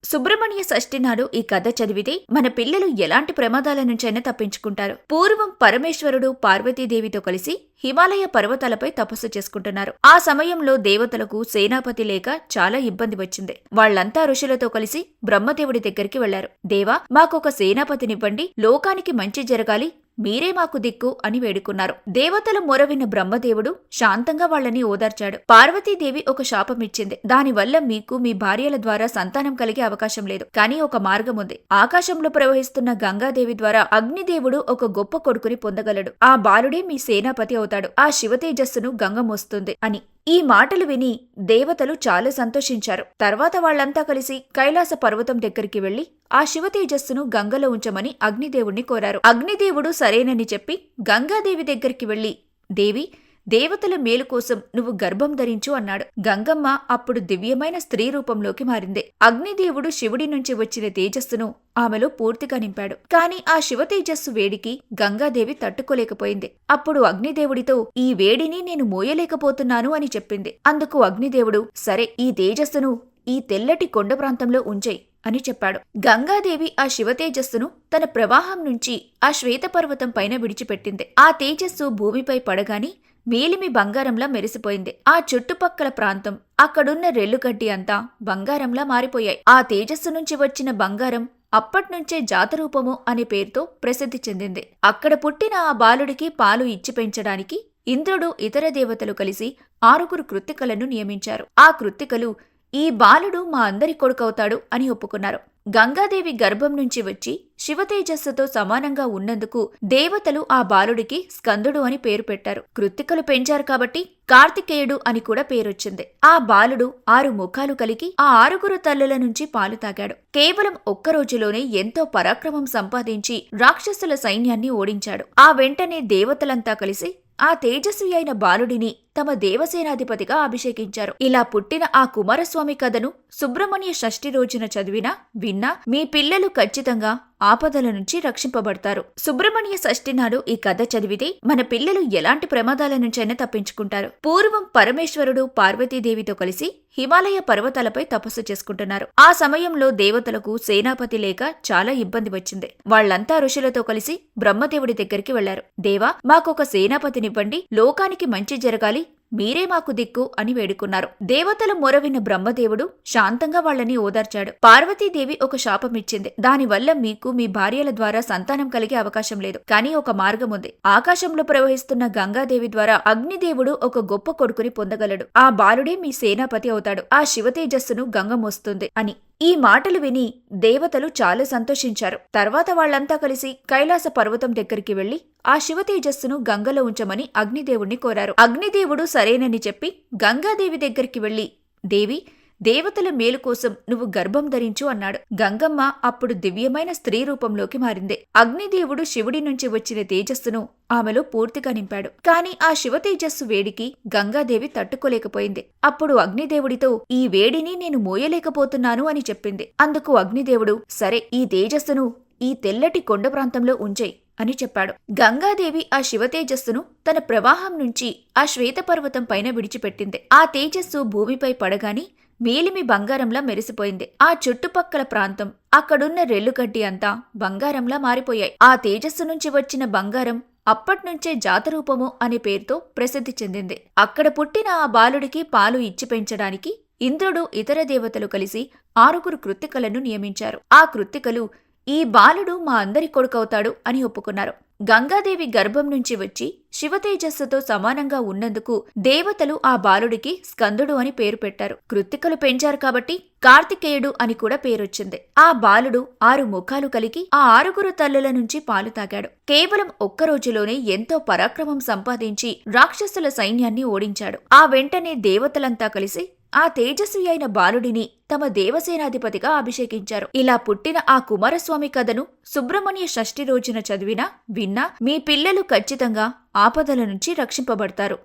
సుబ్రహ్మణ్య షష్ఠి నాడు ఈ కథ చదివితే మన పిల్లలు ఎలాంటి ప్రమాదాల నుంచైనా తప్పించుకుంటారు. పూర్వం పరమేశ్వరుడు పార్వతీదేవితో కలిసి హిమాలయ పర్వతాలపై తపస్సు చేసుకుంటున్నారు. ఆ సమయంలో దేవతలకు సేనాపతి లేక చాలా ఇబ్బంది వచ్చింది. వాళ్లంతా ఋషులతో కలిసి బ్రహ్మదేవుడి దగ్గరికి వెళ్లారు. దేవా, మాకొక సేనాపతినివ్వండి, లోకానికి మంచి జరగాలి, మీరే మాకు దిక్కు అని వేడుకున్నారు. దేవతల మొరవిన్న బ్రహ్మదేవుడు శాంతంగా వాళ్లని ఓదార్చాడు. పార్వతీదేవి ఒక శాపమిచ్చింది. దానివల్ల మీకు మీ భార్యల ద్వారా సంతానం కలిగే అవకాశం లేదు. కానీ ఒక మార్గం ఉంది. ఆకాశంలో ప్రవహిస్తున్న గంగాదేవి ద్వారా అగ్నిదేవుడు ఒక గొప్ప కొడుకుని పొందగలడు. ఆ బాలుడే మీ సేనాపతి అవుతాడు. ఆ శివతేజస్సును గంగ మోస్తుంది అని. ఈ మాటలు విని దేవతలు చాలా సంతోషించారు. తర్వాత వాళ్లంతా కలిసి కైలాస పర్వతం దగ్గరికి వెళ్లి ఆ శివతేజస్సును గంగలో ఉంచమని అగ్నిదేవుణ్ణి కోరారు. అగ్నిదేవుడు సరేనని చెప్పి గంగాదేవి దగ్గరికి వెళ్లి, దేవి, దేవతల మేలు కోసం నువ్వు గర్భం ధరించు అన్నాడు. గంగమ్మ అప్పుడు దివ్యమైన స్త్రీ రూపంలోకి మారింది. అగ్నిదేవుడు శివుడి నుంచి వచ్చిన తేజస్సును ఆమెలో పూర్తిగా నింపాడు. కాని ఆ శివ తేజస్సు వేడికి గంగాదేవి తట్టుకోలేకపోయింది. అప్పుడు అగ్నిదేవుడితో, ఈ వేడిని నేను మోయలేకపోతున్నాను అని చెప్పింది. అందుకు అగ్నిదేవుడు, సరే, ఈ తేజస్సును ఈ తెల్లటి కొండ ప్రాంతంలో ఉంచేయ్ అని చెప్పాడు. గంగాదేవి ఆ శివతేజస్సును తన ప్రవాహం నుంచి ఆ శ్వేతపర్వతం పైన విడిచిపెట్టింది. ఆ తేజస్సు భూమిపై పడగాని మేలిమి బంగారంలా మెరిసిపోయింది. ఆ చుట్టుపక్కల ప్రాంతం, అక్కడున్న రెల్లుగడ్డి అంతా బంగారంలా మారిపోయాయి. ఆ తేజస్సు నుంచి వచ్చిన బంగారం అప్పట్నుంచే జాతరూపము అనే పేరుతో ప్రసిద్ధి చెందింది. అక్కడ పుట్టిన ఆ బాలుడికి పాలు ఇచ్చి పెంచడానికి ఇంద్రుడు, ఇతర దేవతలు కలిసి 6 కృత్తికలను నియమించారు. ఆ కృత్తికలు, ఈ బాలుడు మా అందరి కొడుకవుతాడు అని ఒప్పుకున్నారు. గంగాదేవి గర్భం నుంచి వచ్చి శివతేజస్సుతో సమానంగా ఉన్నందుకు దేవతలు ఆ బాలుడికి స్కందుడు అని పేరు పెట్టారు. కృత్తికలు పెంచారు కాబట్టి కార్తికేయుడు అని కూడా పేరొచ్చింది. ఆ బాలుడు 6 ముఖాలు కలిగి ఆ 6 తల్లుల నుంచి పాలు తాగాడు. కేవలం ఒక్క రోజులోనే ఎంతో పరాక్రమం సంపాదించి రాక్షసుల సైన్యాన్ని ఓడించాడు. ఆ వెంటనే దేవతలంతా కలిసి ఆ తేజస్వి అయిన బాలుడిని తమ దేవసేనాధిపతిగా అభిషేకించారు. ఇలా పుట్టిన ఆ కుమారస్వామి కథను సుబ్రహ్మణ్య షష్ఠి రోజున చదివినా విన్నా మీ పిల్లలు ఖచ్చితంగా ఆపదల నుంచి రక్షింపబడతారు. సుబ్రహ్మణ్య షష్ఠి నాడు ఈ కథ చదివితే మన పిల్లలు ఎలాంటి ప్రమాదాల నుంచైనా తప్పించుకుంటారు. పూర్వం పరమేశ్వరుడు పార్వతీదేవితో కలిసి హిమాలయ పర్వతాలపై తపస్సు చేసుకుంటున్నారు. ఆ సమయంలో దేవతలకు సేనాపతి లేక చాలా ఇబ్బంది వచ్చింది. వాళ్లంతా ఋషులతో కలిసి బ్రహ్మదేవుడి దగ్గరికి వెళ్లారు. దేవా, మాకొక సేనాపతినివ్వండి, లోకానికి మంచి జరగాలి, మీరే మాకు దిక్కు అని వేడుకున్నారు. దేవతల మొరవిన్న బ్రహ్మదేవుడు శాంతంగా వాళ్లని ఓదార్చాడు. పార్వతీదేవి ఒక శాపమిచ్చింది. దానివల్ల మీకు మీ భార్యల ద్వారా సంతానం కలిగే అవకాశం లేదు. కానీ ఒక మార్గం ఉంది. ఆకాశంలో ప్రవహిస్తున్న గంగాదేవి ద్వారా అగ్నిదేవుడు ఒక గొప్ప కొడుకుని పొందగలడు. ఆ బాలుడే మీ సేనాపతి అవుతాడు. ఆ శివతేజస్సును గంగ మోస్తుంది అని. ఈ మాటలు విని దేవతలు చాలా సంతోషించారు. తర్వాత వాళ్లంతా కలిసి కైలాస పర్వతం దగ్గరికి వెళ్లి ఆ శివతేజస్సును గంగలో ఉంచమని అగ్నిదేవుణ్ణి కోరారు. అగ్నిదేవుడు సరేనని చెప్పి గంగాదేవి దగ్గరికి వెళ్లి, దేవి, దేవతల మేలు కోసం నువ్వు గర్భం ధరించు అన్నాడు. గంగమ్మ అప్పుడు దివ్యమైన స్త్రీ రూపంలోకి మారింది. అగ్నిదేవుడు శివుడి నుంచి వచ్చిన తేజస్సును ఆమెలో పూర్తిగా నింపాడు. కాని ఆ శివతేజస్సు వేడికి గంగాదేవి తట్టుకోలేకపోయింది. అప్పుడు అగ్నిదేవుడితో, ఈ వేడిని నేను మోయలేకపోతున్నాను అని చెప్పింది. అందుకు అగ్నిదేవుడు, సరే, ఈ తేజస్సును ఈ తెల్లటి కొండ ప్రాంతంలో ఉంచేయ్ అని చెప్పాడు. గంగాదేవి ఆ శివతేజస్సును తన ప్రవాహం నుంచి ఆ శ్వేతపర్వతం పైన విడిచిపెట్టింది. ఆ తేజస్సు భూమిపై పడగాని మేలిమి బంగారంలా మెరిసిపోయింది. ఆ చుట్టుపక్కల ప్రాంతం, అక్కడున్న రెల్లుగడ్డి అంతా బంగారంలా మారిపోయాయి. ఆ తేజస్సు నుంచి వచ్చిన బంగారం అప్పట్నుంచే జాతరూపము అనే పేరుతో ప్రసిద్ధి చెందింది. అక్కడ పుట్టిన ఆ బాలుడికి పాలు ఇచ్చి పెంచడానికి ఇంద్రుడు, ఇతర దేవతలు కలిసి 6 కృత్తికలను నియమించారు. ఆ కృత్తికలు, ఈ బాలుడు మా అందరి కొడుకవుతాడు అని ఒప్పుకున్నారు. గంగాదేవి గర్భం నుంచి వచ్చి శివతేజస్సుతో సమానంగా ఉన్నందుకు దేవతలు ఆ బాలుడికి స్కందుడు అని పేరు పెట్టారు. కృత్తికలు పెంచారు కాబట్టి కార్తికేయుడు అని కూడా పేరొచ్చింది. ఆ బాలుడు 6 ముఖాలు కలిగి ఆ 6 తల్లుల నుంచి పాలు తాగాడు. కేవలం ఒక్క రోజులోనే ఎంతో పరాక్రమం సంపాదించి రాక్షసుల సైన్యాన్ని ఓడించాడు. ఆ వెంటనే దేవతలంతా కలిసి ఆ తేజస్వి అయిన బాలుడిని తమ దేవసేనాధిపతిగా అభిషేకించారు. ఇలా పుట్టిన ఆ కుమారస్వామి కథను సుబ్రహ్మణ్య షష్ఠి రోజున చదివినా విన్నా మీ పిల్లలు ఖచ్చితంగా ఆపదల నుంచి రక్షింపబడతారు.